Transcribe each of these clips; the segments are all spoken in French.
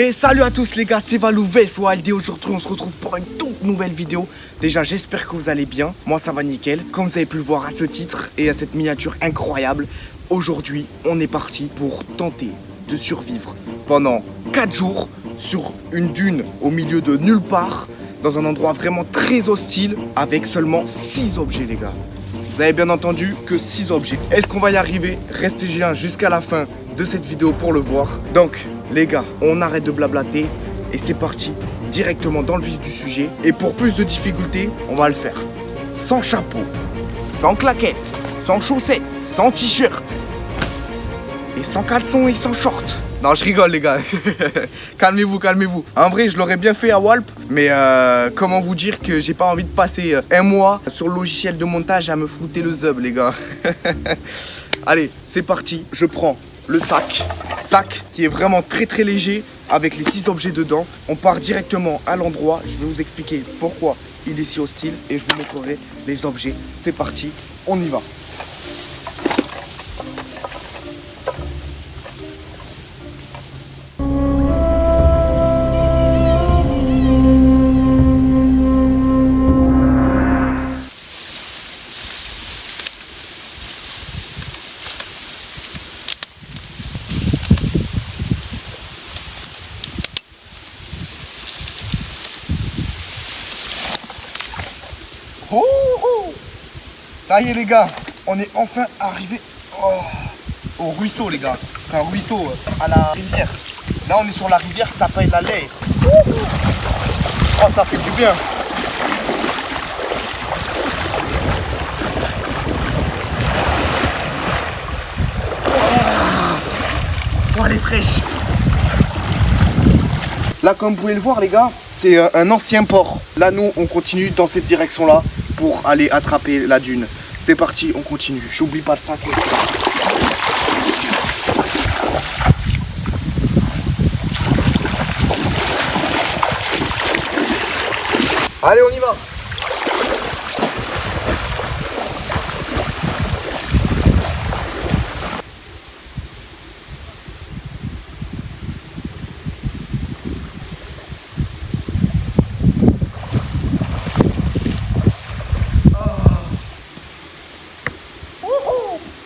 Et salut à tous les gars, c'est Valou vs Wild et aujourd'hui on se retrouve pour une toute nouvelle vidéo. Déjà j'espère que vous allez bien, moi ça va nickel. Comme vous avez pu le voir à ce titre et à cette miniature incroyable, aujourd'hui on est parti pour tenter de survivre pendant 4 jours sur une dune au milieu de nulle part, dans un endroit vraiment très hostile, avec seulement 6 objets les gars. Vous avez bien entendu que 6 objets. Est-ce qu'on va y arriver? Restez bien jusqu'à la fin de cette vidéo pour le voir. Donc les gars, on arrête de blablater et c'est parti directement dans le vif du sujet. Et pour plus de difficultés, on va le faire sans chapeau, sans claquettes, sans chaussettes, sans t-shirt et sans caleçon et sans short. Non, je rigole les gars. Calmez-vous, calmez-vous. En vrai, je l'aurais bien fait à Walp, mais comment vous dire que j'ai pas envie de passer un mois sur le logiciel de montage à me flouter le zub les gars. Allez, c'est parti. Je prends le sac qui est vraiment très très léger avec les 6 objets dedans. On part directement à l'endroit. Je vais vous expliquer pourquoi il est si hostile et je vous montrerai les objets. C'est parti, on y va. Oh, oh. Ça y est les gars, on est enfin arrivé au ruisseau les gars. Un ruisseau à la rivière. Là on est sur la rivière qui s'appelle la Leyre. Oh, ça fait du bien. Oh, elle est fraîche. Là comme vous pouvez le voir les gars, c'est un ancien port. Là nous on continue dans cette direction là pour aller attraper la dune. C'est parti, on continue. J'oublie pas le sac. Allez, on y va.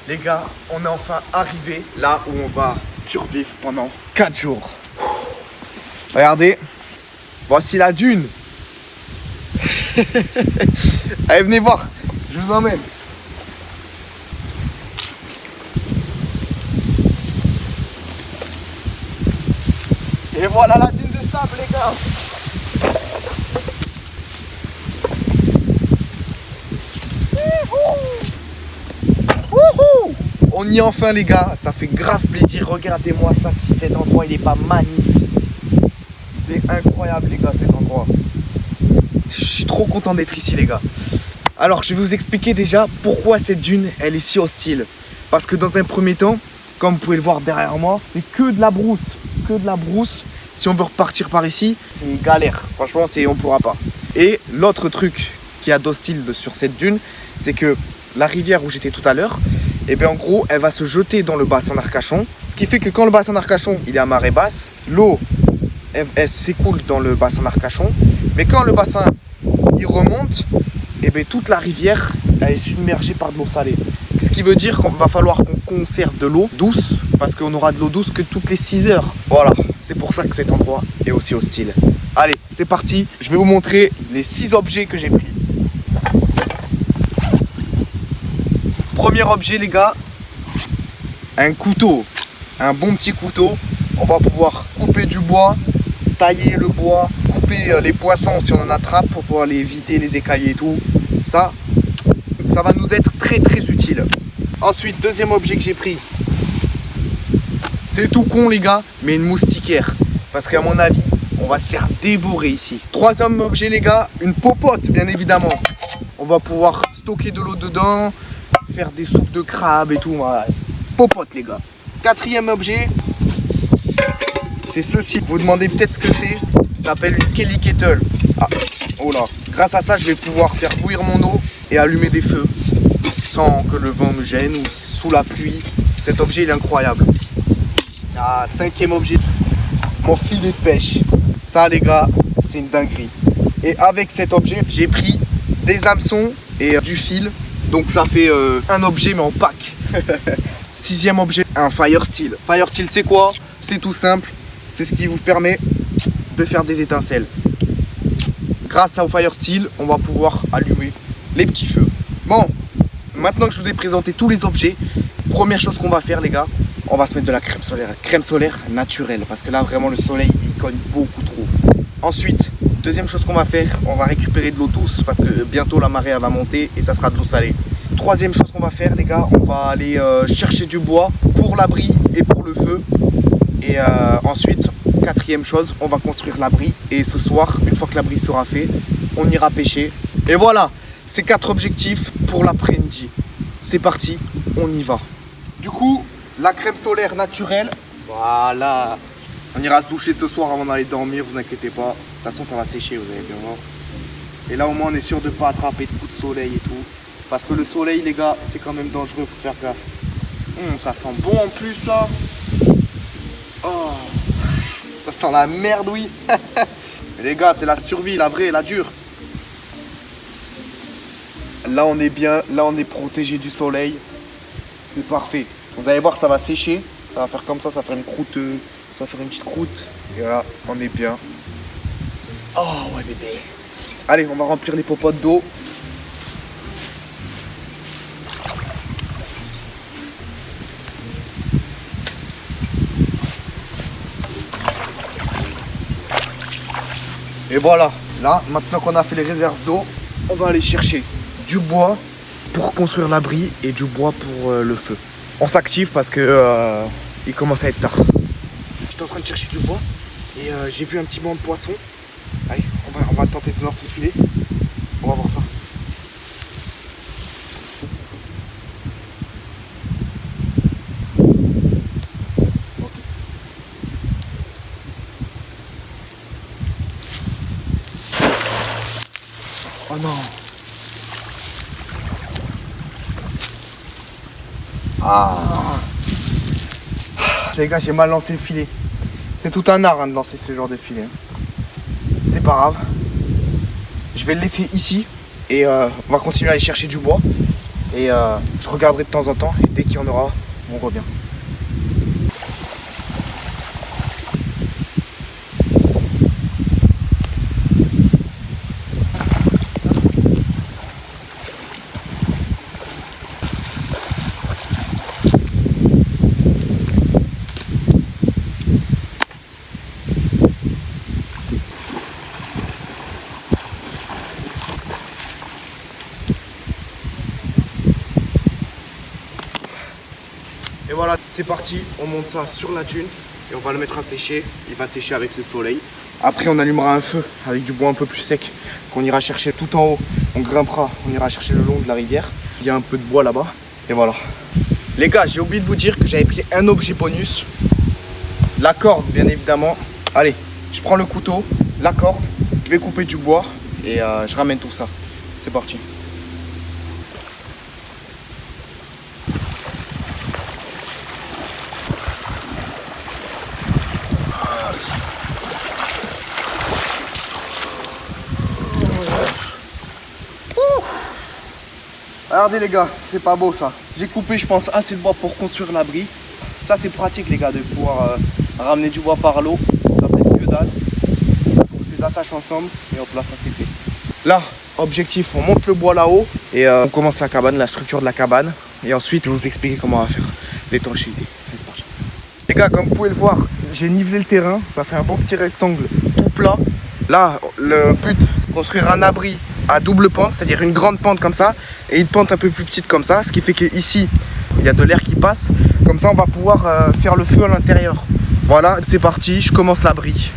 Les gars, on est enfin arrivé là où on va survivre pendant 4 jours. Regardez, voici la dune. Allez, venez voir, je vous emmène. Et voilà la dune de sable, les gars. On y est enfin les gars, ça fait grave plaisir, regardez-moi ça, si cet endroit il est pas magnifique. Il est incroyable les gars cet endroit. Je suis trop content d'être ici les gars. Alors je vais vous expliquer déjà pourquoi cette dune elle est si hostile. Parce que dans un premier temps, comme vous pouvez le voir derrière moi, c'est que de la brousse. Que de la brousse. Si on veut repartir par ici, c'est galère. Franchement on pourra pas. Et l'autre truc qu'il y a d'hostile sur cette dune, c'est que la rivière où j'étais tout à l'heure, et bien en gros elle va se jeter dans le bassin d'Arcachon. Ce qui fait que quand le bassin d'Arcachon il est à marée basse, l'eau elle s'écoule dans le bassin d'Arcachon. Mais quand le bassin il remonte, et bien toute la rivière elle est submergée par de l'eau salée. Ce qui veut dire qu'il va falloir qu'on conserve de l'eau douce, parce qu'on aura de l'eau douce que toutes les 6 heures. Voilà, c'est pour ça que cet endroit est aussi hostile. Allez, c'est parti, je vais vous montrer les 6 objets que j'ai pris. Premier objet les gars, un couteau, un bon petit couteau. On va pouvoir couper du bois, tailler le bois, couper les poissons si on en attrape pour pouvoir les vider, les écailler et tout. Ça va nous être très très utile. Ensuite, deuxième objet que j'ai pris, c'est tout con les gars, mais une moustiquaire. Parce qu'à mon avis, on va se faire dévorer ici. Troisième objet les gars, une popote bien évidemment. On va pouvoir stocker de l'eau dedans, faire des soupes de crabe et tout, voilà. Popote les gars. Quatrième objet, c'est ceci. Vous vous demandez peut-être ce que c'est. Ça s'appelle une Kelly Kettle. Ah, oh là. Grâce à ça, je vais pouvoir faire bouillir mon eau et allumer des feux sans que le vent me gêne ou sous la pluie. Cet objet il est incroyable. Ah, cinquième objet, mon filet de pêche. Ça les gars, c'est une dinguerie. Et avec cet objet, j'ai pris des hameçons et du fil. Donc ça fait un objet mais en pack. Sixième objet, un fire steel. Fire steel c'est quoi? C'est tout simple. C'est ce qui vous permet de faire des étincelles. Grâce au fire steel, on va pouvoir allumer les petits feux. Bon, maintenant que je vous ai présenté tous les objets, première chose qu'on va faire les gars, on va se mettre de la crème solaire. Crème solaire naturelle, parce que là vraiment le soleil il cogne beaucoup trop. Ensuite, deuxième chose qu'on va faire, on va récupérer de l'eau douce, parce que bientôt la marée elle va monter et ça sera de l'eau salée. Troisième chose qu'on va faire les gars, on va aller chercher du bois pour l'abri et pour le feu. Et ensuite, quatrième chose, on va construire l'abri. Et ce soir, une fois que l'abri sera fait, on ira pêcher. Et voilà, c'est 4 objectifs pour l'après-midi. C'est parti, on y va. Du coup, la crème solaire naturelle, voilà. On ira se doucher ce soir avant d'aller dormir, vous inquiétez pas. De toute façon, ça va sécher, vous allez bien voir. Et là, au moins, on est sûr de ne pas attraper de coups de soleil et tout. Parce que le soleil, les gars, c'est quand même dangereux, faut faire gaffe. Ça sent bon en plus, là. Oh, ça sent la merde, oui. Mais les gars, c'est la survie, la vraie, la dure. Là, on est bien. Là, on est protégé du soleil. C'est parfait. Vous allez voir, ça va sécher. Ça va faire comme ça va faire une croûte. Ça va faire une petite croûte. Et là, on est bien. Oh, ouais, bébé. Allez, on va remplir les popotes d'eau. Et voilà, là, maintenant qu'on a fait les réserves d'eau, on va aller chercher du bois pour construire l'abri et du bois pour le feu. On s'active parce que il commence à être tard. J'étais en train de chercher du bois et j'ai vu un petit banc de poisson. Allez, on va tenter de lancer le filet. On va voir ça. Oh non. Ah. Les gars, j'ai mal lancé le filet. C'est tout un art de lancer ce genre de filet. C'est pas grave. Je vais le laisser ici et on va continuer à aller chercher du bois. Et je regarderai de temps en temps et dès qu'il y en aura, on revient. Et voilà, c'est parti, on monte ça sur la dune et on va le mettre à sécher. Il va sécher avec le soleil. Après, on allumera un feu avec du bois un peu plus sec qu'on ira chercher tout en haut. On grimpera, on ira chercher le long de la rivière. Il y a un peu de bois là-bas. Et voilà. Les gars, j'ai oublié de vous dire que j'avais pris un objet bonus. La corde, bien évidemment. Allez, je prends le couteau, la corde, je vais couper du bois et je ramène tout ça. C'est parti. Regardez les gars, c'est pas beau ça. J'ai coupé je pense assez de bois pour construire l'abri. Ça c'est pratique les gars de pouvoir ramener du bois par l'eau. Ça pèse que dalle. On les attache ensemble et hop là ça c'est fait. Là, objectif, on monte le bois là-haut et on commence la cabane, la structure de la cabane. Et ensuite je vais vous expliquer comment on va faire l'étanchéité. C'est parti. Les gars, comme vous pouvez le voir, j'ai nivelé le terrain. Ça fait un bon petit rectangle tout plat. Là, le but c'est de construire un abri à double pente, c'est-à-dire une grande pente comme ça et une pente un peu plus petite comme ça, ce qui fait qu'ici il y a de l'air qui passe, comme ça on va pouvoir faire le feu à l'intérieur. Voilà, c'est parti, je commence l'abri.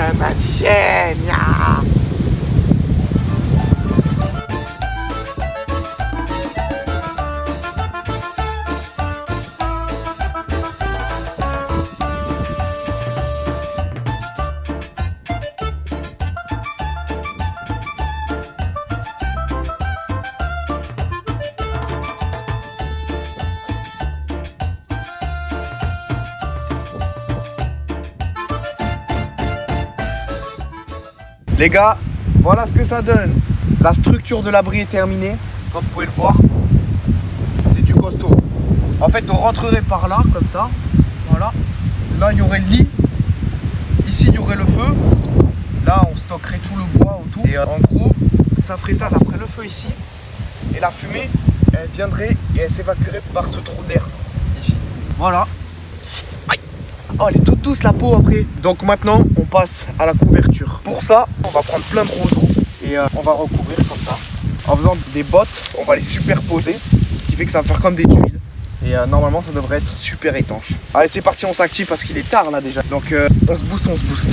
un indigène. Ya. Les gars, voilà ce que ça donne. La structure de l'abri est terminée. Comme vous pouvez le voir, c'est du costaud. En fait, on rentrerait par là, comme ça. Voilà. Là, il y aurait le lit. Ici, il y aurait le feu. Là, on stockerait tout le bois autour. Et en gros, ça ferait ça. Ça ferait le feu ici. Et la fumée, elle viendrait et elle s'évacuerait par ce trou d'air. Ici. Voilà. Oh, elle est toute douce la peau après. Donc maintenant, on passe à la couverture. Pour ça, on va prendre plein de roseaux et on va recouvrir comme ça. En faisant des bottes, on va les superposer, ce qui fait que ça va faire comme des tuiles. Et normalement, ça devrait être super étanche. Allez, c'est parti, on s'active parce qu'il est tard là déjà. Donc on se booste, on se booste.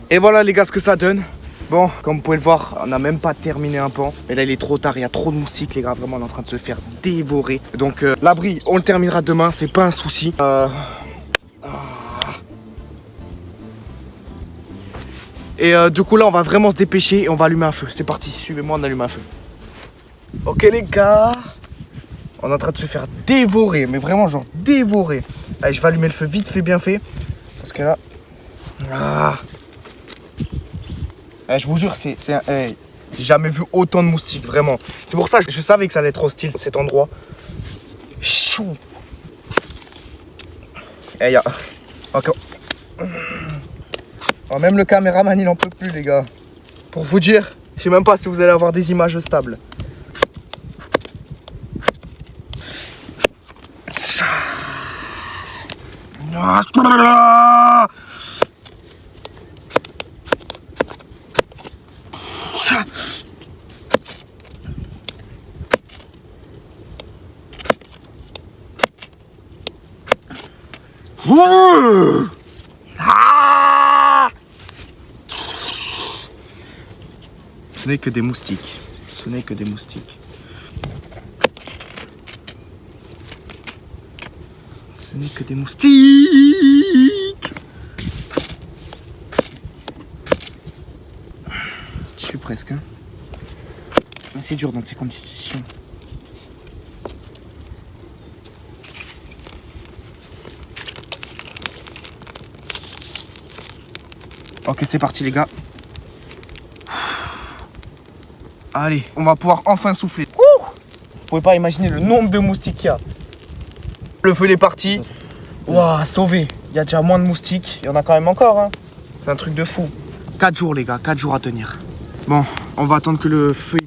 Et voilà les gars ce que ça donne. Bon, comme vous pouvez le voir, on n'a même pas terminé un pan. Et là il est trop tard, il y a trop de moustiques les gars. Vraiment on est en train de se faire dévorer. Donc l'abri, on le terminera demain, c'est pas un souci. Et du coup là on va vraiment se dépêcher et on va allumer un feu. C'est parti, suivez-moi, on allume un feu. Ok les gars, on est en train de se faire dévorer, mais vraiment genre dévorer. Allez, je vais allumer le feu vite fait, bien fait. Parce que là... je vous jure, j'ai jamais vu autant de moustiques, vraiment. C'est pour ça que je savais que ça allait être hostile cet endroit. Chou. Et y a... Encore. Oh, même le caméraman il en peut plus les gars. Pour vous dire, je sais même pas si vous allez avoir des images stables. Ce n'est que des moustiques. Ce n'est que des moustiques. Ce n'est que des moustiques. Je suis presque. Hein. Mais c'est dur dans ces conditions. Ok, c'est parti les gars. Allez, on va pouvoir enfin souffler. Vous pouvez pas imaginer le nombre de moustiques qu'il y a. Le feu il est parti. Waouh, sauvé. Il y a déjà moins de moustiques. Il y en a quand même encore. Hein. C'est un truc de fou. 4 jours les gars, 4 jours à tenir. Bon, on va attendre que le feu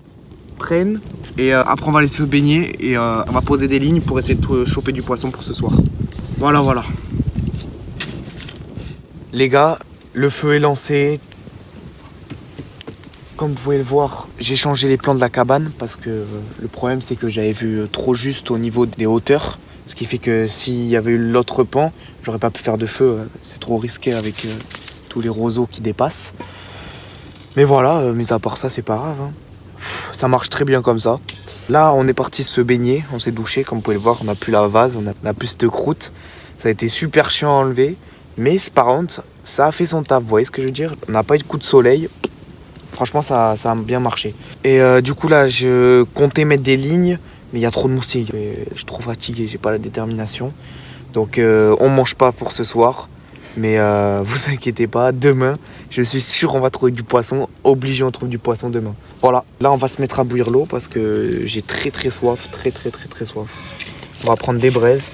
prenne. Et après on va aller se baigner. Et on va poser des lignes pour essayer de choper du poisson pour ce soir. Voilà, voilà. Les gars, le feu est lancé. Comme vous pouvez le voir, j'ai changé les plans de la cabane parce que le problème c'est que j'avais vu trop juste au niveau des hauteurs. Ce qui fait que s'il y avait eu l'autre pan, j'aurais pas pu faire de feu. C'est trop risqué avec tous les roseaux qui dépassent. Mais voilà, mis à part ça, c'est pas grave. Hein. Ça marche très bien comme ça. Là, on est parti se baigner, on s'est douché. Comme vous pouvez le voir, on n'a plus la vase, on n'a plus cette croûte. Ça a été super chiant à enlever. Mais par contre, ça a fait son taf. Vous voyez ce que je veux dire? On n'a pas eu de coup de soleil. Franchement, ça a bien marché. Et du coup, là, je comptais mettre des lignes, mais il y a trop de moustiques. Et je suis trop fatigué, j'ai pas la détermination. Donc, on mange pas pour ce soir. Mais vous inquiétez pas, demain, je suis sûr on va trouver du poisson. Obligé, on trouve du poisson demain. Voilà, là on va se mettre à bouillir l'eau parce que j'ai très soif, très soif. On va prendre des braises.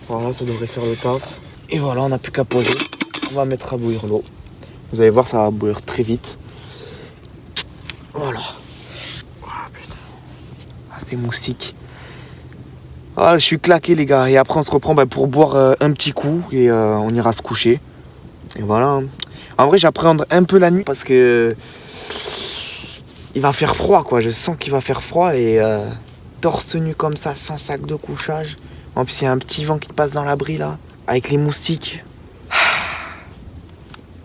Voilà, ça devrait faire le taf. Et voilà, on n'a plus qu'à poser. On va mettre à bouillir l'eau. Vous allez voir, ça va bouillir très vite. Voilà. Oh, putain. Ah, c'est moustique. Voilà, je suis claqué les gars. Et après on se reprend pour boire un petit coup. Et on ira se coucher. Et voilà. En vrai j'appréhende un peu la nuit parce que il va faire froid quoi. Je sens qu'il va faire froid. Et torse nu comme ça, sans sac de couchage. En plus il y a un petit vent qui passe dans l'abri là. Avec les moustiques.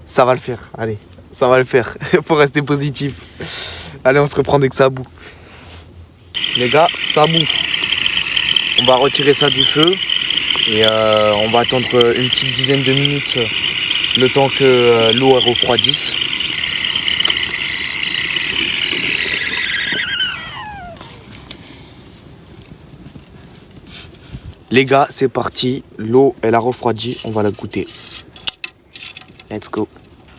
Ça va le faire, allez, ça va le faire. Faut rester positif. Allez, on se reprend dès que ça bout. Les gars, ça bout. On va retirer ça du feu. Et on va attendre une petite dizaine de minutes. Le temps que l'eau refroidisse. Les gars, c'est parti. L'eau, elle a refroidi. On va la goûter. Let's go.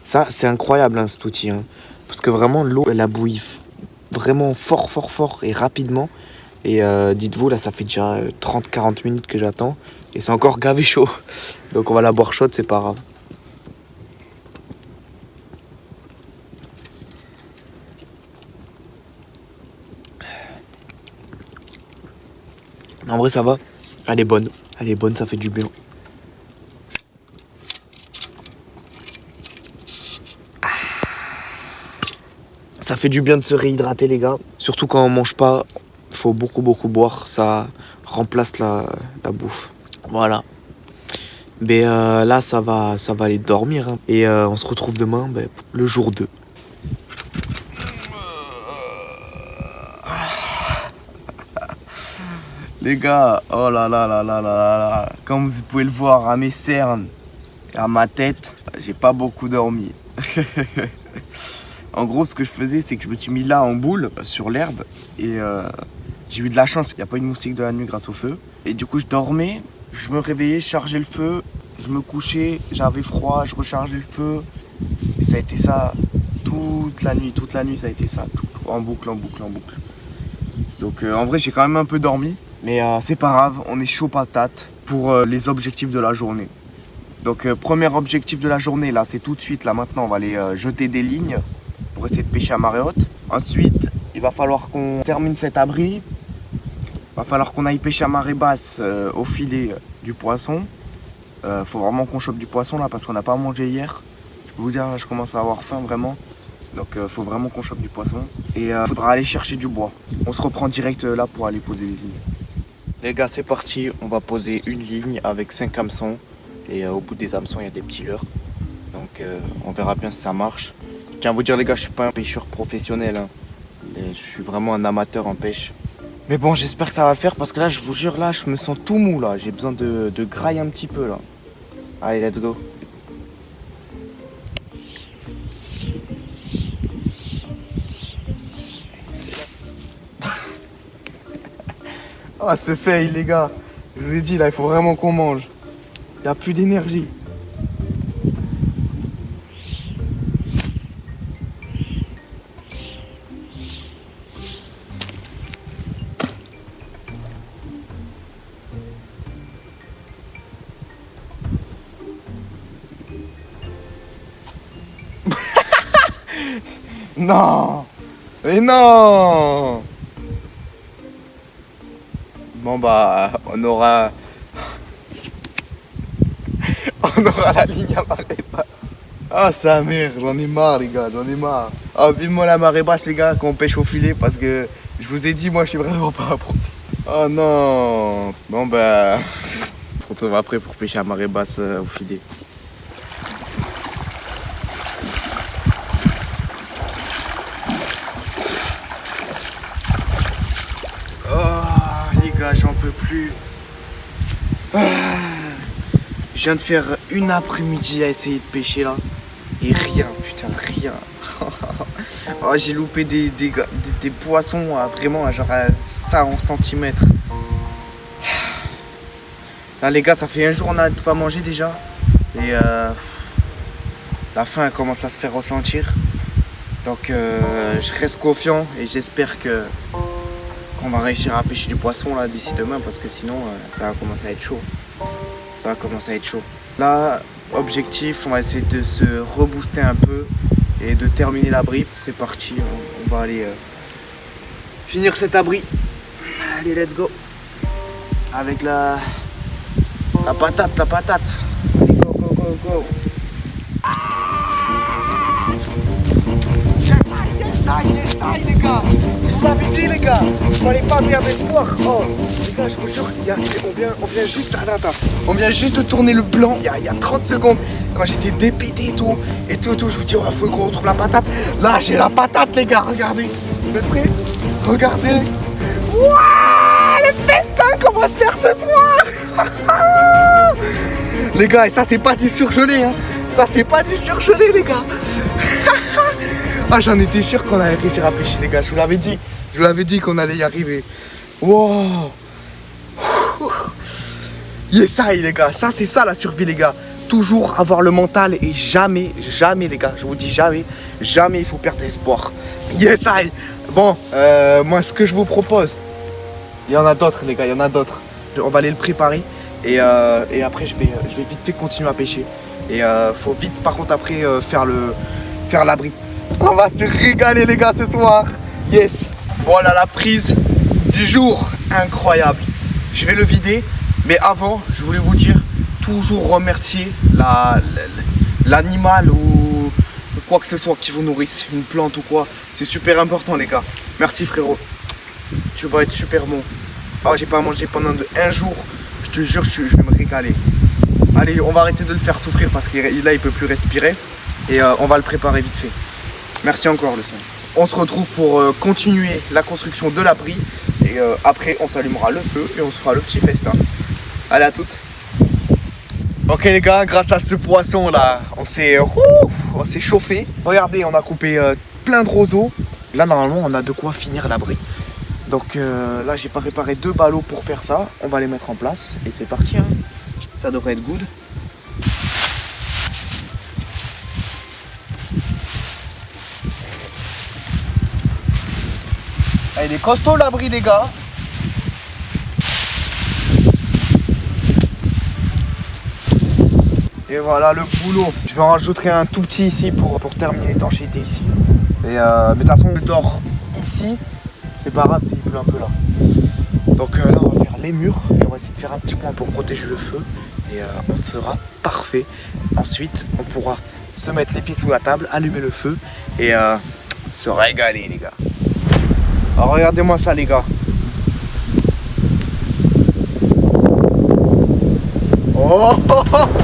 Ça, c'est incroyable, hein, cet outil. Hein. Parce que vraiment, l'eau, elle a bouilli vraiment fort et rapidement. Et dites-vous, là, ça fait déjà 30-40 minutes que j'attends. Et c'est encore gavé chaud. Donc, on va la boire chaude, c'est pas grave. En vrai, ça va. Elle est bonne. Elle est bonne, ça fait du bien. Ça fait du bien de se réhydrater les gars. Surtout quand on mange pas, il faut beaucoup boire. Ça remplace la bouffe. Voilà. Mais là ça va aller dormir. Hein. Et on se retrouve demain, le jour 2. Les gars, oh là là. Comme vous pouvez le voir à mes cernes et à ma tête, j'ai pas beaucoup dormi. En gros, ce que je faisais, c'est que je me suis mis là en boule sur l'herbe et j'ai eu de la chance. Il n'y a pas eu de moustique de la nuit grâce au feu. Et du coup, je dormais, je me réveillais, je chargeais le feu, je me couchais, j'avais froid, je rechargeais le feu. Et ça a été ça toute la nuit, ça a été ça, en boucle. Donc en vrai, j'ai quand même un peu dormi, mais c'est pas grave, on est chaud patate pour les objectifs de la journée. Donc premier objectif de la journée, là, c'est tout de suite, là maintenant, on va aller jeter des lignes pour essayer de pêcher à marée haute. Ensuite, il va falloir qu'on termine cet abri. Il va falloir qu'on aille pêcher à marée basse au filet du poisson. Faut vraiment qu'on chope du poisson là parce qu'on n'a pas mangé hier. Je peux vous dire, je commence à avoir faim vraiment. Donc faut vraiment qu'on chope du poisson. Et il faudra aller chercher du bois. On se reprend direct là pour aller poser les lignes. Les gars, c'est parti. On va poser une ligne avec 5 hameçons. Et au bout des hameçons, il y a des petits leurres. Donc on verra bien si ça marche. Je tiens à vous dire les gars, je suis pas un pêcheur professionnel. Hein. Je suis vraiment un amateur en pêche. Mais bon, j'espère que ça va le faire parce que là, je vous jure, là, je me sens tout mou là. J'ai besoin de grailler un petit peu là. Allez, let's go. Ah, ce fail les gars. Je vous ai dit là, il faut vraiment qu'on mange. Il n'y a plus d'énergie. Non! Mais non! Bon bah on aura la ligne à marée basse. Ah sa mère, j'en ai marre les gars, j'en ai marre. Ah vivement la marée basse les gars qu'on pêche au filet parce que je vous ai dit moi je suis vraiment pas approché. Oh non. Bon bah on se retrouve après pour pêcher à marée basse au filet. Oh les gars, j'en peux plus. Je viens de faire une après-midi à essayer de pêcher là. Et rien. rien, putain, rien. Oh, j'ai loupé des poissons vraiment genre à 100 centimètres. Là les gars, ça fait un jour on a pas mangé déjà. Et la faim commence à se faire ressentir. Donc je reste confiant et j'espère qu'on va réussir à pêcher du poisson là d'ici demain, parce que sinon ça va commencer à être chaud. Ça va commencer à être chaud. Là, objectif, on va essayer de se rebooster un peu et de terminer l'abri. C'est parti, on va aller finir cet abri. Allez, let's go. Avec la patate, Allez, go, go, go, go. Yes, les gars. Je vous l'avais dit, les gars. Fallait pas perdre espoir. Oh, les gars, je vous jure, on vient juste... Attends. On vient juste de tourner le blanc il y a 30 secondes. Quand j'étais dépité et tout. Je vous dis, oh, faut qu'on retrouve la patate. Là, j'ai la patate, les gars. Regardez. Vous êtes prêts? Regardez. Wouah, le festin qu'on va se faire ce soir. Les gars, et ça, c'est pas du surgelé, hein. Ça, c'est pas du surgelé, les gars. Ah, j'en étais sûr qu'on allait réussir à pêcher, les gars. Je vous l'avais dit qu'on allait y arriver. Wow. Yes, les gars. Ça, c'est ça la survie, les gars. Toujours avoir le mental et jamais, les gars. Je vous dis jamais il faut perdre espoir. Yes, bon, moi, ce que je vous propose, il y en a d'autres, les gars. Il y en a d'autres. On va aller le préparer et après, je vais vite fait continuer à pêcher. Et faut vite, par contre, après faire l'abri. On va se régaler, les gars, ce soir. Yes. Voilà la prise du jour. Incroyable. Je vais le vider. Mais avant, je voulais vous dire, toujours remercier l'animal ou quoi que ce soit qui vous nourrisse, une plante ou quoi. C'est super important, les gars. Merci, frérot. Tu vas être super bon. Oh, j'ai pas mangé pendant un jour. Je te jure, je vais me régaler. Allez, on va arrêter de le faire souffrir parce que là, il peut plus respirer. Et on va le préparer vite fait. Merci encore, le son. On se retrouve pour continuer la construction de l'abri. Et après, on s'allumera le feu et on se fera le petit festin. Allez, à toutes. Ok, les gars, grâce à ce poisson là, on s'est chauffé. Regardez, on a coupé plein de roseaux. Là, normalement, on a de quoi finir l'abri. Donc là, j'ai préparé 2 ballots pour faire ça. On va les mettre en place et c'est parti, hein. Ça devrait être good. Il est costaud l'abri, les gars. Et voilà le boulot. Je vais en rajouter un tout petit ici pour terminer l'étanchéité ici. Et mais de toute façon, je dors ici. C'est pas grave s'il pleut un peu là. Donc là, on va faire les murs et on va essayer de faire un petit point pour protéger le feu. Et on sera parfait. Ensuite, on pourra se mettre les pieds sous la table, allumer le feu et se régaler, les gars. Alors regardez-moi ça, les gars. Oh,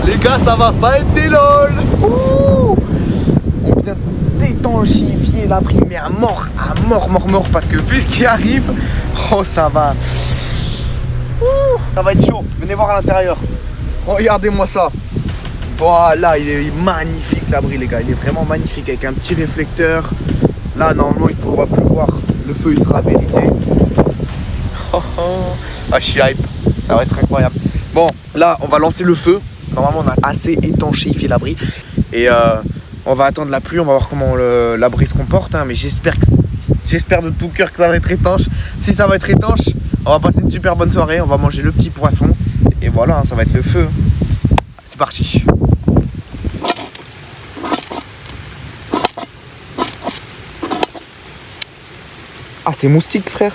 les gars, ça va pas être des lol. Ouh, on vient d'étanchéifier l'abri, mais à mort, parce que vu ce qui arrive, oh, ça va. Ouh, ça va être chaud. Venez voir à l'intérieur. Regardez-moi ça. Voilà, il est magnifique l'abri, les gars. Il est vraiment magnifique avec un petit réflecteur. Là, normalement, il ne pourra plus voir. Le feu, il sera vérité. Oh, oh. Ah, je suis hype. Ça va être incroyable. Bon, là, on va lancer le feu. Normalement, on a assez étanchéifié l'abri. Et on va attendre la pluie. On va voir comment l'abri se comporte. Hein. Mais j'espère de tout cœur que ça va être étanche. Si ça va être étanche, on va passer une super bonne soirée. On va manger le petit poisson. Et voilà, hein, ça va être le feu. C'est parti. Ah, c'est moustique, frère.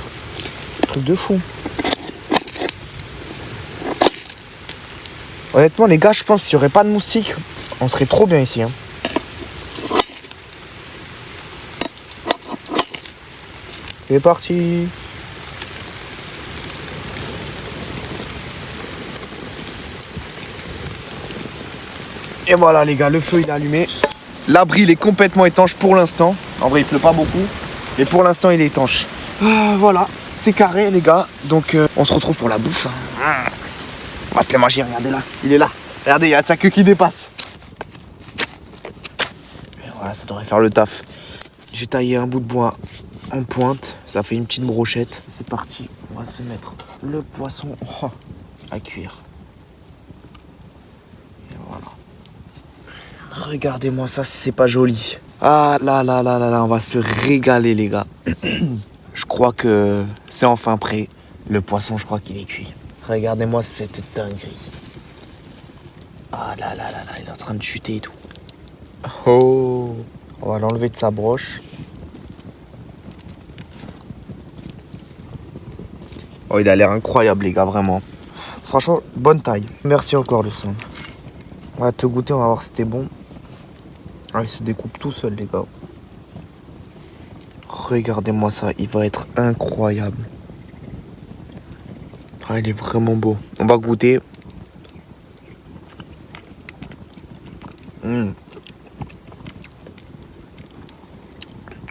Truc de fou. Honnêtement, les gars, je pense qu'il n'y aurait pas de moustiques, on serait trop bien ici. Hein. C'est parti. Et voilà, les gars, le feu il est allumé. L'abri il est complètement étanche pour l'instant. En vrai, il pleut pas beaucoup. Mais pour l'instant, il est étanche. Voilà, c'est carré, les gars. Donc, on se retrouve pour la bouffe. On va se les manger, regardez là. Il est là. Regardez, il y a sa queue qui dépasse. Voilà, ça devrait faire le taf. J'ai taillé un bout de bois en pointe. Ça fait une petite brochette. C'est parti. On va se mettre le poisson à cuire. Et voilà. Regardez-moi ça si c'est pas joli. Ah là là là là là, on va se régaler les gars. Je crois que c'est enfin prêt. Le poisson, je crois qu'il est cuit. Regardez-moi cette dinguerie. Ah là là là là, il est en train de chuter et tout. Oh, on va l'enlever de sa broche. Oh, il a l'air incroyable les gars, vraiment. Franchement, bonne taille. Merci encore le son. On va te goûter, on va voir si c'était bon. Ah, il se découpe tout seul les gars. Regardez-moi ça, il va être incroyable. Ah, il est vraiment beau. On va goûter.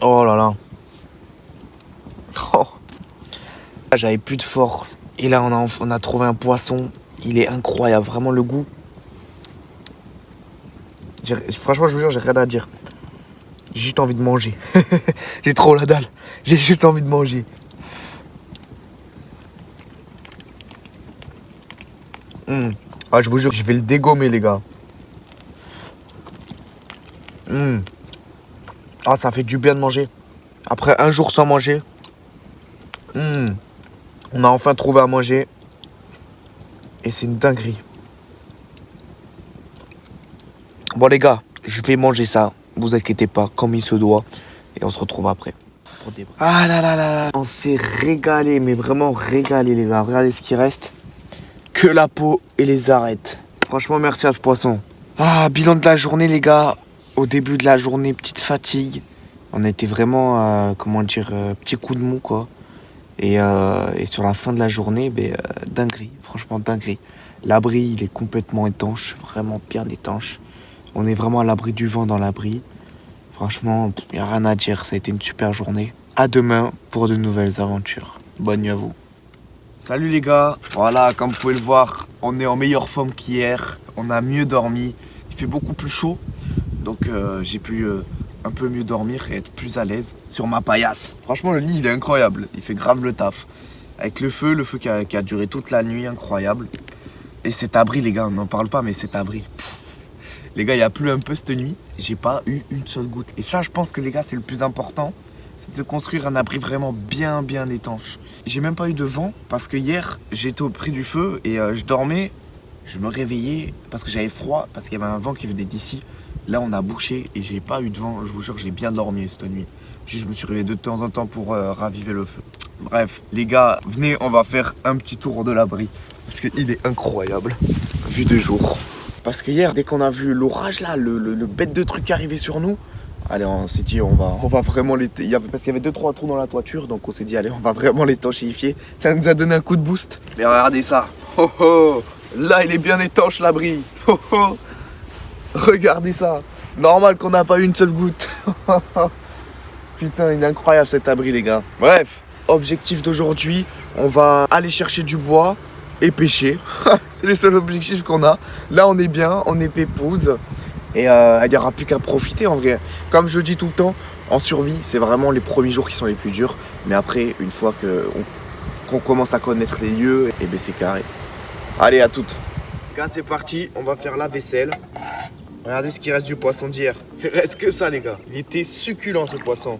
Oh là là. Oh. J'avais plus de force. Et là, on a trouvé un poisson. Il est incroyable. Vraiment, le goût. Franchement, je vous jure, j'ai rien à dire. J'ai juste envie de manger. J'ai trop la dalle. J'ai juste envie de manger. Ah, je vous jure, je vais le dégommer, les gars. Ah, ça fait du bien de manger. Après un jour sans manger. On a enfin trouvé à manger. Et c'est une dinguerie. Bon les gars, je vais manger ça. Vous inquiétez pas, comme il se doit. Et on se retrouve après. Ah là là là. On s'est régalé, mais vraiment régalé les gars. Regardez ce qui reste. Que la peau et les arêtes. Franchement, merci à ce poisson. Ah, bilan de la journée les gars. Au début de la journée, petite fatigue. On était vraiment, petit coup de mou quoi. Et sur la fin de la journée, dinguerie, franchement dinguerie. L'abri, il est complètement étanche, vraiment bien étanche. On est vraiment à l'abri du vent dans l'abri. Franchement, il n'y a rien à dire, ça a été une super journée. À demain pour de nouvelles aventures. Bonne nuit à vous. Salut les gars, voilà, comme vous pouvez le voir, on est en meilleure forme qu'hier. On a mieux dormi, il fait beaucoup plus chaud. Donc j'ai pu un peu mieux dormir et être plus à l'aise sur ma paillasse. Franchement, le lit, il est incroyable, il fait grave le taf. Avec le feu qui a duré toute la nuit, incroyable. Et cet abri, les gars, on n'en parle pas, mais cet abri. Les gars, il a plu un peu cette nuit. J'ai pas eu une seule goutte. Et ça, je pense que les gars, c'est le plus important. C'est de se construire un abri vraiment bien étanche. J'ai même pas eu de vent parce que hier, j'étais au prix du feu et je dormais. Je me réveillais parce que j'avais froid, parce qu'il y avait un vent qui venait d'ici. Là, on a bouché et j'ai pas eu de vent. Je vous jure, j'ai bien dormi cette nuit. Juste, je me suis réveillé de temps en temps pour raviver le feu. Bref, les gars, venez, on va faire un petit tour de l'abri. Parce qu'il est incroyable, vu de jour. Parce que hier, dès qu'on a vu l'orage là, le bête de truc arriver sur nous, allez, on s'est dit, on va vraiment parce qu'il y avait 2-3 trous dans la toiture, donc on s'est dit, allez, on va vraiment l'étanchéifier. Ça nous a donné un coup de boost. Mais regardez ça. Oh oh, là, il est bien étanche l'abri. Oh oh, regardez ça. Normal qu'on n'a pas eu une seule goutte. Putain, il est incroyable cet abri, les gars. Bref, objectif d'aujourd'hui, on va aller chercher du bois et pêcher. C'est les seuls objectifs qu'on a. Là, on est bien, on est pépouze. Et il n'y aura plus qu'à profiter en vrai. Comme je dis tout le temps, en survie, c'est vraiment les premiers jours qui sont les plus durs. Mais après, une fois qu'on commence à connaître les lieux, et ben c'est carré. Allez, à toutes. Les gars, c'est parti. On va faire la vaisselle. Regardez ce qui reste du poisson d'hier. Il reste que ça, les gars. Il était succulent, ce poisson.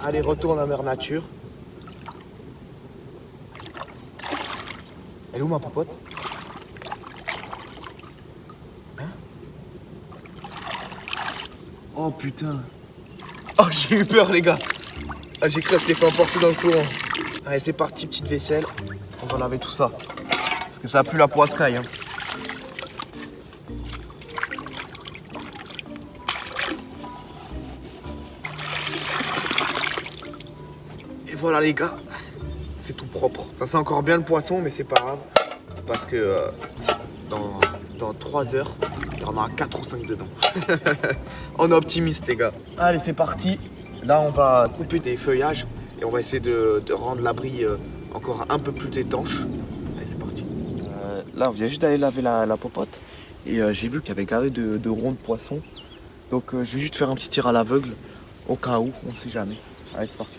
Allez, retourne à Mère Nature. Elle est où ma popote? Hein? Oh putain. Oh, j'ai eu peur, les gars. Ah, j'ai cru qu'elle s'était fait emporter dans le courant. Allez, c'est parti, petite vaisselle. On va laver tout ça. Parce que ça a plu la poiscaille. Hein. Et voilà, les gars. C'est tout propre. Ça sent encore bien le poisson, mais c'est pas grave. Parce que dans 3 heures, il y en aura 4 ou 5 dedans. On est optimiste, les gars. Allez, c'est parti. Là, on va couper des feuillages et on va essayer de rendre l'abri encore un peu plus étanche. Allez, c'est parti. Là, on vient juste d'aller laver la popote. Et j'ai vu qu'il y avait carré de ronds de poisson. Donc je vais juste faire un petit tir à l'aveugle, au cas où, on sait jamais. Allez, c'est parti.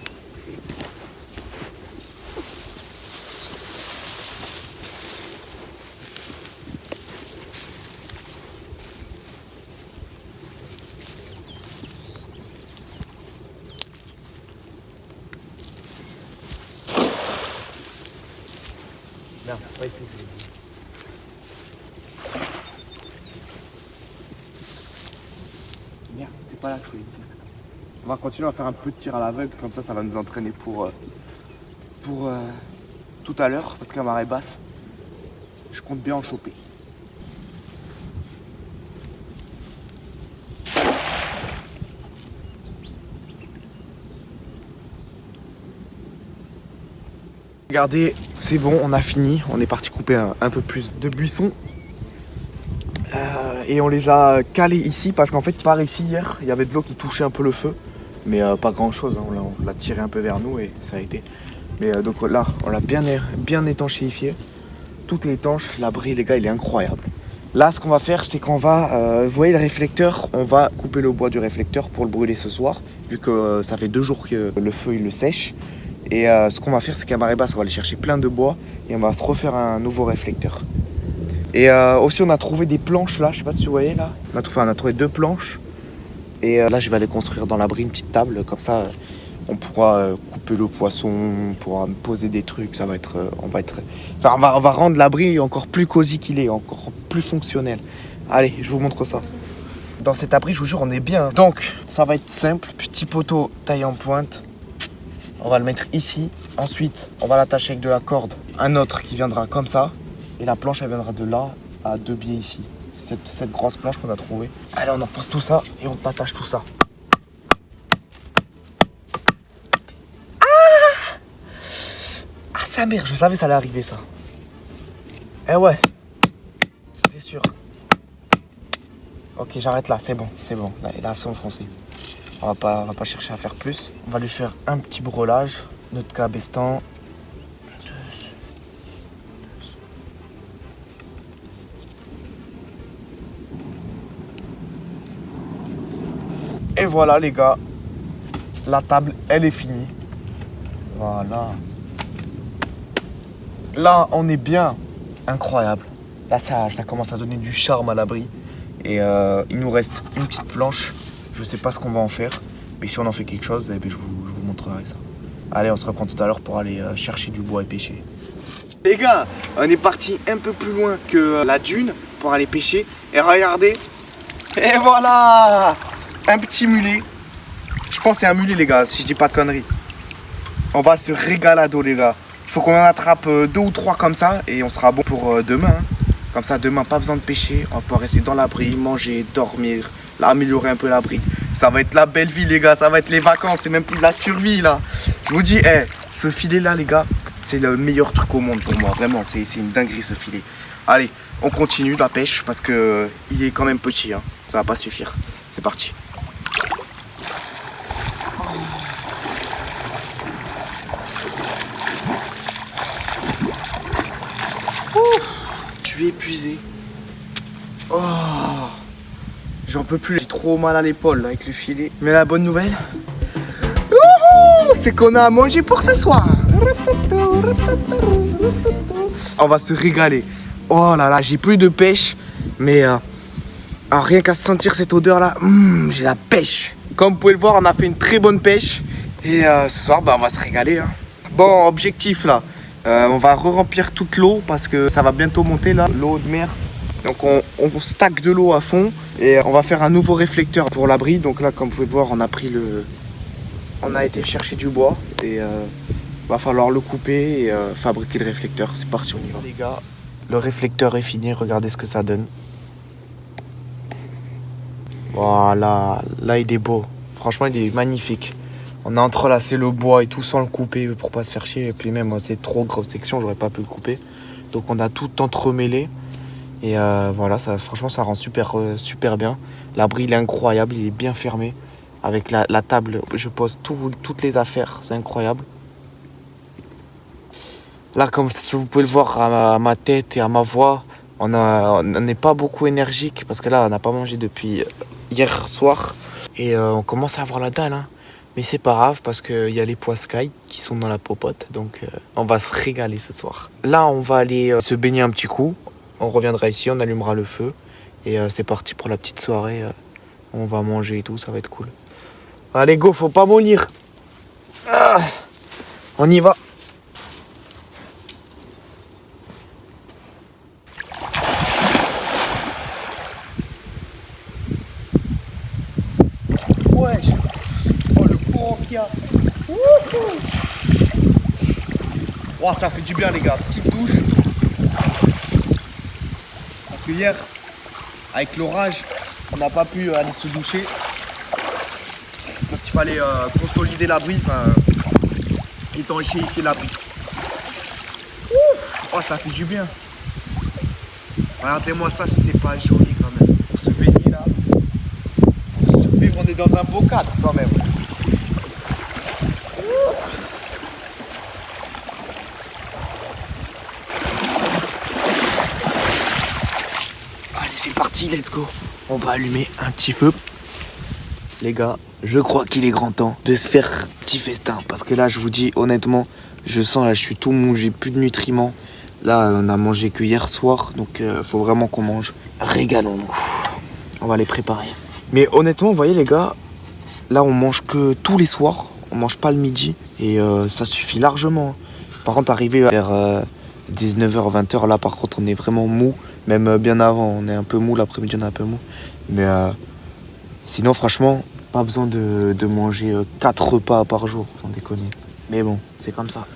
Merde, c'est pas ici que je l'ai dit. Merde, c'était pas là que je voulais dire. On va continuer à faire un peu de tir à l'aveugle, comme ça va nous entraîner pour tout à l'heure, parce que la marée basse, je compte bien en choper. Regardez, c'est bon, on a fini. On est parti couper un peu plus de buissons. Et on les a calés ici parce qu'en fait, par ici hier, il y avait de l'eau qui touchait un peu le feu. Mais pas grand chose, hein. On l'a tiré un peu vers nous et ça a été. Mais donc là, on l'a bien étanchéifié. Tout est étanche. L'abri, les gars, il est incroyable. Là, ce qu'on va faire, c'est qu'on va, vous voyez le réflecteur, on va couper le bois du réflecteur pour le brûler ce soir, vu que ça fait 2 jours que le feu il le sèche. Et ce qu'on va faire, c'est qu'à marée basse, on va aller chercher plein de bois et on va se refaire un nouveau réflecteur. Et aussi, on a trouvé des planches là, je sais pas si tu voyais là. On a trouvé 2 planches. Et là, je vais aller construire dans l'abri une petite table, comme ça, on pourra couper le poisson, on pourra poser des trucs. Ça va être, on va rendre l'abri encore plus cosy qu'il est, encore plus fonctionnel. Allez, je vous montre ça. Dans cet abri, je vous jure, on est bien. Donc, ça va être simple. Petit poteau taille en pointe. On va le mettre ici. Ensuite, on va l'attacher avec de la corde. Un autre qui viendra comme ça. Et la planche, elle viendra de là à 2 pieds ici. C'est cette grosse planche qu'on a trouvée. Allez, on enfonce tout ça et on attache tout ça. Ah, sa mère, je savais ça allait arriver, ça. Eh ouais. C'était sûr. Ok, j'arrête là, c'est bon. Là, c'est enfoncé. On va pas chercher à faire plus. On va lui faire un petit breulage. Notre cabestan. Et voilà les gars. La table, elle est finie. Voilà. Là, on est bien. Incroyable. Là, ça commence à donner du charme à l'abri. Et il nous reste une petite planche. Je sais pas ce qu'on va en faire. Mais si on en fait quelque chose, eh bien, je vous montrerai ça. Allez, on se reprend tout à l'heure pour aller chercher du bois et pêcher. Les gars, on est parti un peu plus loin que la dune pour aller pêcher. Et regardez. Et voilà, un petit mulet. Je pense que c'est un mulet, les gars, si je dis pas de conneries. On va se régalado, les gars. Il faut qu'on en attrape 2 ou 3 comme ça et on sera bon pour demain. Hein. Comme ça, demain, pas besoin de pêcher. On va pouvoir rester dans l'abri, manger, dormir, là, améliorer un peu l'abri. Ça va être la belle vie, les gars. Ça va être les vacances. C'est même plus de la survie, là. Je vous dis, ce filet-là, les gars, c'est le meilleur truc au monde pour moi. Vraiment, c'est une dinguerie, ce filet. Allez, on continue la pêche parce que il est quand même petit. Hein. Ça va pas suffire. C'est parti. Je suis épuisé. Oh, j'en peux plus. J'ai trop mal à l'épaule avec le filet. Mais la bonne nouvelle, c'est qu'on a à manger pour ce soir. On va se régaler. Oh là là, j'ai plus de pêche. Mais rien qu'à sentir cette odeur là, j'ai la pêche. Comme vous pouvez le voir, on a fait une très bonne pêche. Et ce soir, on va se régaler. Hein. Bon, objectif là. On va re-remplir toute l'eau parce que ça va bientôt monter là, l'eau de mer. Donc on stack de l'eau à fond et on va faire un nouveau réflecteur pour l'abri. Donc là, comme vous pouvez voir, on a été chercher du bois et va falloir le couper et fabriquer le réflecteur. C'est parti, on y va. Les gars, le réflecteur est fini. Regardez ce que ça donne. Voilà, là il est beau. Franchement, il est magnifique. On a entrelacé le bois et tout sans le couper pour pas se faire chier. Et puis même, c'est trop grosse section, j'aurais pas pu le couper. Donc on a tout entremêlé. Et voilà, franchement, ça rend super bien. L'abri, il est incroyable, il est bien fermé. Avec la table, je pose toutes les affaires, c'est incroyable. Là, comme vous pouvez le voir à ma tête et à ma voix, on n'est pas beaucoup énergique parce que là, on n'a pas mangé depuis hier soir. Et on commence à avoir la dalle, hein. Mais c'est pas grave parce qu'il y a les poiscailles qui sont dans la popote. Donc on va se régaler ce soir. Là, on va aller se baigner un petit coup. On reviendra ici, on allumera le feu. Et c'est parti pour la petite soirée. On va manger et tout, ça va être cool. Allez, go, faut pas mollir. Ah, on y va. Wesh. Oh, le courant qu'il y a. Wouhou. Oh, ça fait du bien, les gars. Petite douche. Parce que hier, avec l'orage, on n'a pas pu aller se doucher. Parce qu'il fallait consolider l'abri, enfin, étanchéifier l'abri. Oh, ça fait du bien. Regardez-moi ça, c'est pas joli quand même. Pour se baigner là. Pour survivre, on est dans un beau cadre quand même. Allez, c'est parti, let's go. On va allumer un petit feu. Les gars, je crois qu'il est grand temps de se faire un petit festin. Parce que là, je vous dis honnêtement, je sens là, je suis tout mou, j'ai plus de nutriments. Là, on a mangé que hier soir, donc faut vraiment qu'on mange. Régalons-nous. On va les préparer. Mais honnêtement, vous voyez les gars, là on mange que tous les soirs. On mange pas le midi et ça suffit largement. Par contre, arrivé vers 19h, 20h, là par contre on est vraiment mou. Même bien avant, on est un peu mou, l'après-midi on est un peu mou. Mais sinon franchement, pas besoin de manger 4 repas par jour, sans déconner. Mais bon, c'est comme ça.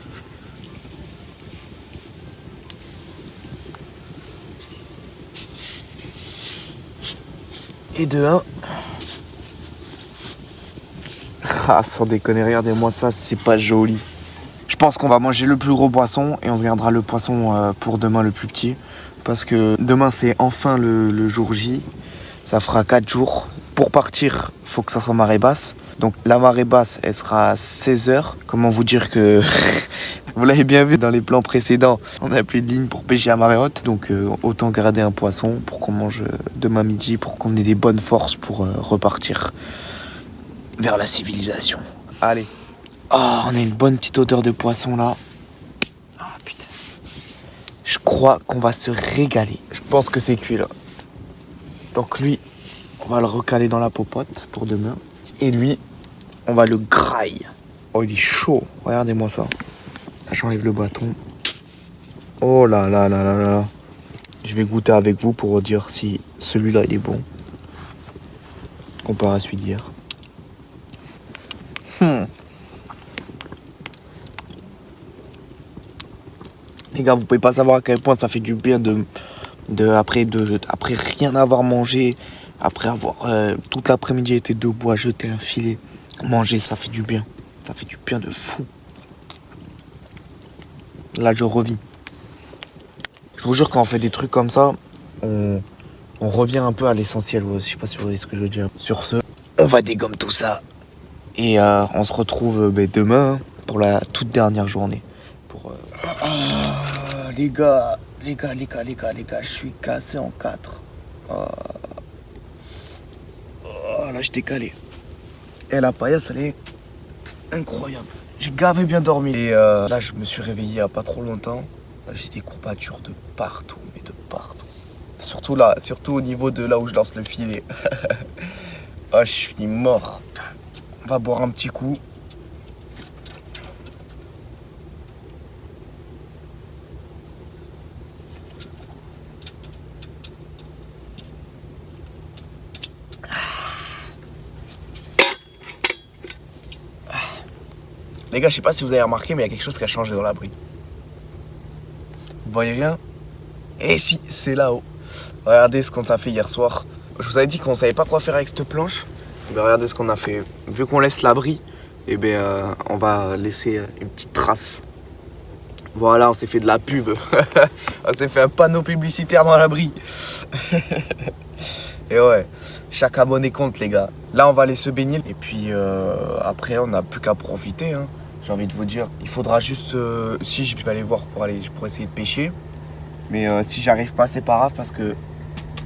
Et de 1. Ah, sans déconner, regardez-moi ça, c'est pas joli. Je pense qu'on va manger le plus gros poisson et on se gardera le poisson pour demain le plus petit. Parce que demain c'est enfin le jour J. Ça fera 4 jours. Pour partir, faut que ça soit marée basse. Donc la marée basse, elle sera à 16h. Comment vous dire que... Vous l'avez bien vu dans les plans précédents, on n'a plus de ligne pour pêcher à marée haute. Donc autant garder un poisson pour qu'on mange demain midi, pour qu'on ait des bonnes forces pour repartir vers la civilisation. Allez. Oh, on a une bonne petite odeur de poisson là. Ah putain. Je crois qu'on va se régaler. Je pense que c'est cuit là. Donc lui, on va le recaler dans la popote pour demain. Et lui, on va le grailler. Oh, il est chaud. Regardez-moi ça. J'enlève le bâton. Oh là là là là là. Je vais goûter avec vous pour dire si celui-là il est bon comparé à celui d'hier. Les gars, vous pouvez pas savoir à quel point ça fait du bien après rien avoir mangé, après avoir toute l'après-midi été debout à jeter un filet. Manger, ça fait du bien. Ça fait du bien de fou. Là, je revis. Je vous jure, quand on fait des trucs comme ça, on revient un peu à l'essentiel. Je sais pas si vous voyez ce que je veux dire. Sur ce, on va dégommer tout ça. Et on se retrouve demain pour la toute dernière journée. Les gars, je suis cassé en 4. Là, je t'ai calé. Et la paillasse, elle est incroyable. J'ai gavé bien dormi. Et là, je me suis réveillé il n'y a pas trop longtemps. Là, j'ai des courbatures de partout, mais de partout. Surtout là, surtout au niveau de là où je lance le filet. Ah, je suis mort. On va boire un petit coup. Les gars, je sais pas si vous avez remarqué, mais il y a quelque chose qui a changé dans l'abri. Vous voyez rien? Et si, c'est là-haut. Regardez ce qu'on a fait hier soir. Je vous avais dit qu'on savait pas quoi faire avec cette planche. Mais regardez ce qu'on a fait. Vu qu'on laisse l'abri, eh bien, on va laisser une petite trace. Voilà, on s'est fait de la pub. On s'est fait un panneau publicitaire dans l'abri. Et ouais, chaque abonné compte, les gars. Là, on va aller se baigner. Et puis, après, on n'a plus qu'à profiter, hein. J'ai envie de vous dire. Il faudra juste... si je vais aller voir pour essayer de pêcher. Mais si j'arrive pas, c'est pas grave parce que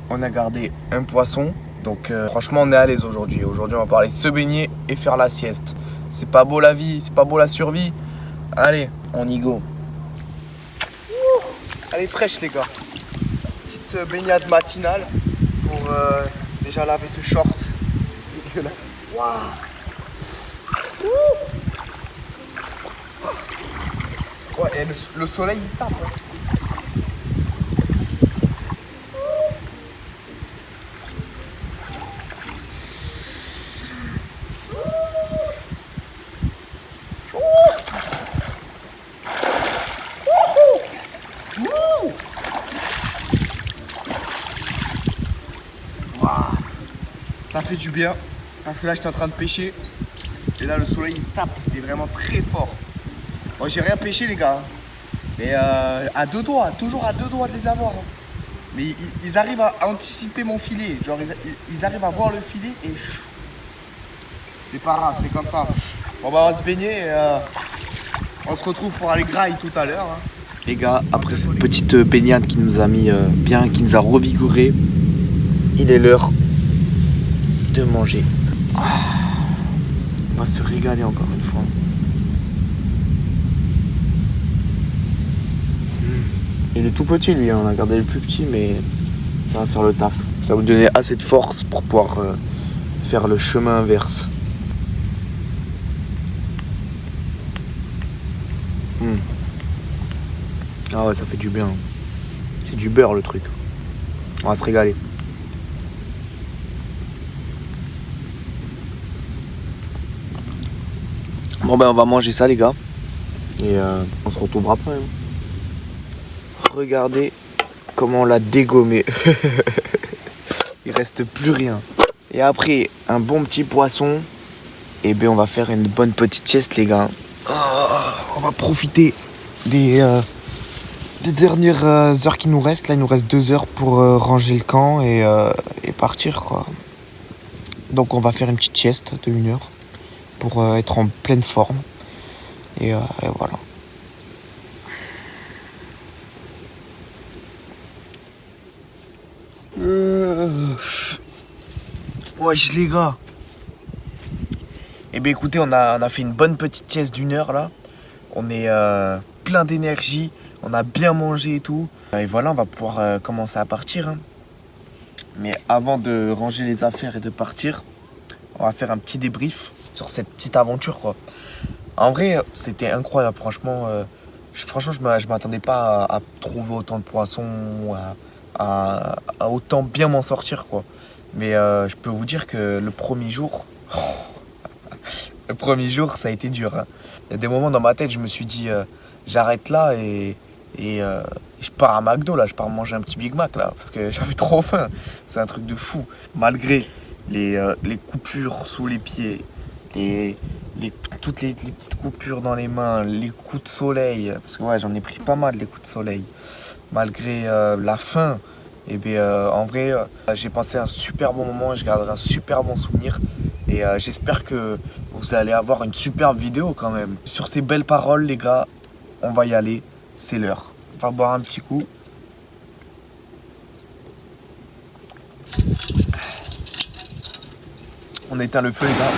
on a gardé un poisson. Donc franchement on est à l'aise aujourd'hui. Aujourd'hui on va parler se baigner et faire la sieste. C'est pas beau la vie, c'est pas beau la survie. Allez, on y go. Elle est fraîche les gars. Petite baignade matinale pour déjà laver ce short. Waouh. Ouais, et le soleil il tape. Ça fait du bien parce que là j'étais en train de pêcher et là le soleil il tape, il est vraiment très fort. Bon, j'ai rien pêché les gars, mais à deux doigts, toujours à deux doigts de les avoir. Mais ils arrivent à anticiper mon filet, genre ils arrivent à voir le filet et c'est pas grave, c'est comme ça. Bon bah on va se baigner et on se retrouve pour aller graille tout à l'heure. Les gars, après cette petite baignade qui nous a mis bien, qui nous a revigoré, il est l'heure de manger. On va se régaler encore une fois. Il est tout petit lui, hein. On a gardé le plus petit mais ça va faire le taf. Ça va vous donner assez de force pour pouvoir faire le chemin inverse. Ah ouais, ça fait du bien. C'est du beurre le truc. On va se régaler. Bon ben on va manger ça les gars. Et on se retrouvera après. Regardez comment on l'a dégommé. Il reste plus rien. Et après un bon petit poisson. Et ben on va faire une bonne petite sieste les gars. On va profiter des dernières heures qui nous restent. Là il nous reste 2 heures pour ranger le camp et partir quoi. Donc on va faire une petite sieste de 1 heure pour être en pleine forme et voilà. Wesh les gars. Eh bien écoutez, on a fait une bonne petite sieste d'1 heure là. On est plein d'énergie, on a bien mangé et tout. Et voilà, on va pouvoir commencer à partir. Hein. Mais avant de ranger les affaires et de partir, on va faire un petit débrief sur cette petite aventure quoi. En vrai, c'était incroyable, franchement. Franchement, je m'attendais pas à trouver autant de poissons, à autant bien m'en sortir quoi. Mais je peux vous dire que le premier jour, ça a été dur. Hein. Il y a des moments dans ma tête, je me suis dit, j'arrête là et je pars à McDo là, je pars manger un petit Big Mac là, parce que j'avais trop faim. C'est un truc de fou. Malgré les coupures sous les pieds, toutes les petites coupures dans les mains, les coups de soleil, parce que ouais, j'en ai pris pas mal les coups de soleil. Malgré la faim, et bien en vrai, j'ai passé un super bon moment, je garderai un super bon souvenir. Et j'espère que vous allez avoir une superbe vidéo quand même. Sur ces belles paroles les gars, on va y aller, c'est l'heure. On va boire un petit coup. On éteint le feu les gars.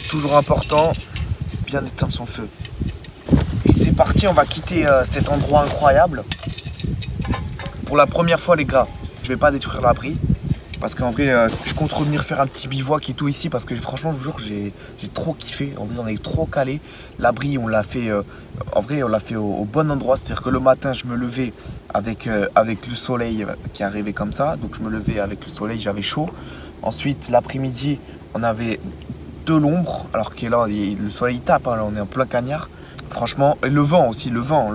Toujours important, bien éteindre son feu. Et c'est parti, on va quitter cet endroit incroyable. Pour la première fois les gars, je vais pas détruire l'abri. Parce qu'en vrai, je compte revenir faire un petit bivouac et tout ici. Parce que franchement, je vous jure, j'ai trop kiffé. En vrai, on est trop calé. L'abri, on l'a fait, en vrai, on l'a fait au bon endroit. C'est-à-dire que le matin, je me levais avec le soleil qui arrivait comme ça. Donc je me levais avec le soleil, j'avais chaud. Ensuite, l'après-midi, on avait de l'ombre, alors que là, le soleil tape, hein, là, on est en plein cagnard. Franchement, et le vent aussi, le vent,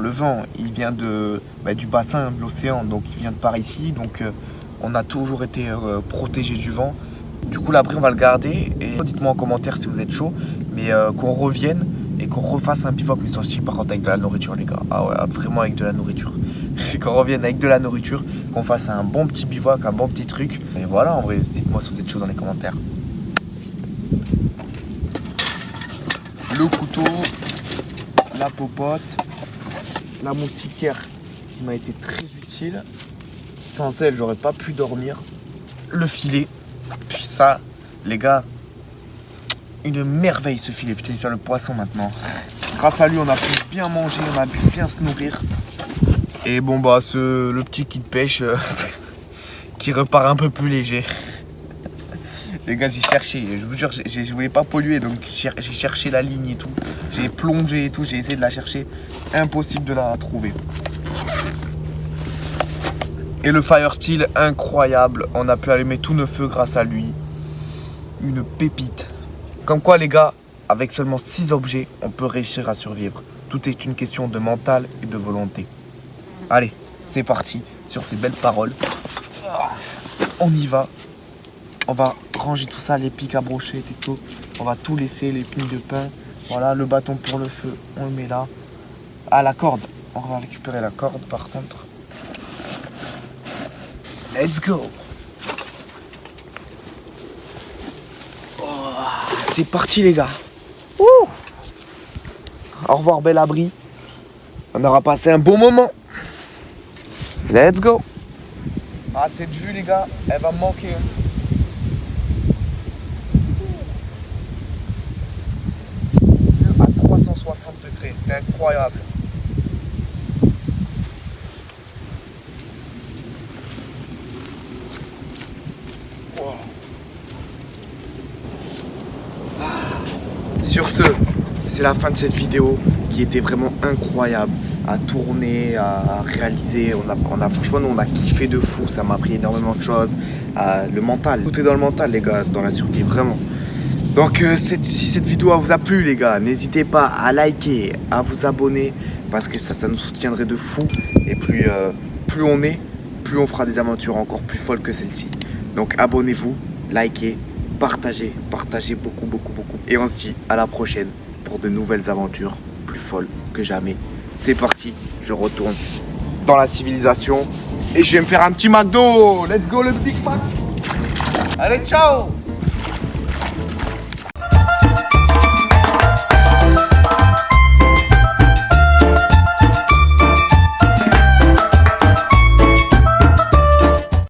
il vient du bassin de l'océan, donc il vient de par ici, donc on a toujours été protégé du vent. Du coup, l'abri, on va le garder, et dites-moi en commentaire si vous êtes chaud, mais qu'on revienne et qu'on refasse un bivouac, mais ça aussi par contre avec de la nourriture les gars. Ah ouais, vraiment avec de la nourriture. Et qu'on revienne avec de la nourriture, qu'on fasse un bon petit bivouac, un bon petit truc. Et voilà, en vrai, dites-moi si vous êtes chaud dans les commentaires. Le couteau, la popote, la moustiquaire qui m'a été très utile. Sans elle, j'aurais pas pu dormir. Le filet, puis ça, les gars, une merveille ce filet. Putain, c'est le poisson maintenant. Grâce à lui, on a pu bien manger, on a pu bien se nourrir. Et bon, bah, le petit kit de pêche qui repart un peu plus léger. Les gars, j'ai cherché, je vous jure, je voulais pas polluer, donc j'ai cherché la ligne et tout. J'ai plongé et tout, j'ai essayé de la chercher. Impossible de la trouver. Et le fire steel, incroyable. On a pu allumer tous nos feux grâce à lui. Une pépite. Comme quoi, les gars, avec seulement 6 objets, on peut réussir à survivre. Tout est une question de mental et de volonté. Allez, c'est parti. Sur ces belles paroles, on y va. On va ranger tout ça, les pics à brochettes et tout. On va tout laisser, les pins de pain. Voilà, le bâton pour le feu, on le met là. Ah, la corde. On va récupérer la corde par contre. Let's go. Oh, c'est parti les gars. Ouh. Au revoir bel abri. On aura passé un bon moment. Let's go. Ah, cette vue les gars, elle va me manquer. À 360 degrés, c'était incroyable. Wow. Sur ce, c'est la fin de cette vidéo qui était vraiment incroyable à tourner, à réaliser. Franchement, nous, on a kiffé de fou. Ça m'a appris énormément de choses. Le mental, tout est dans le mental, les gars, dans la survie, vraiment. Donc, si cette vidéo vous a plu, les gars, n'hésitez pas à liker, à vous abonner, parce que ça nous soutiendrait de fou. Et plus on est, plus on fera des aventures encore plus folles que celle-ci. Donc, abonnez-vous, likez, partagez beaucoup. Et on se dit à la prochaine pour de nouvelles aventures plus folles que jamais. C'est parti, je retourne dans la civilisation et je vais me faire un petit McDo. Let's go le Big Mac. Allez, ciao.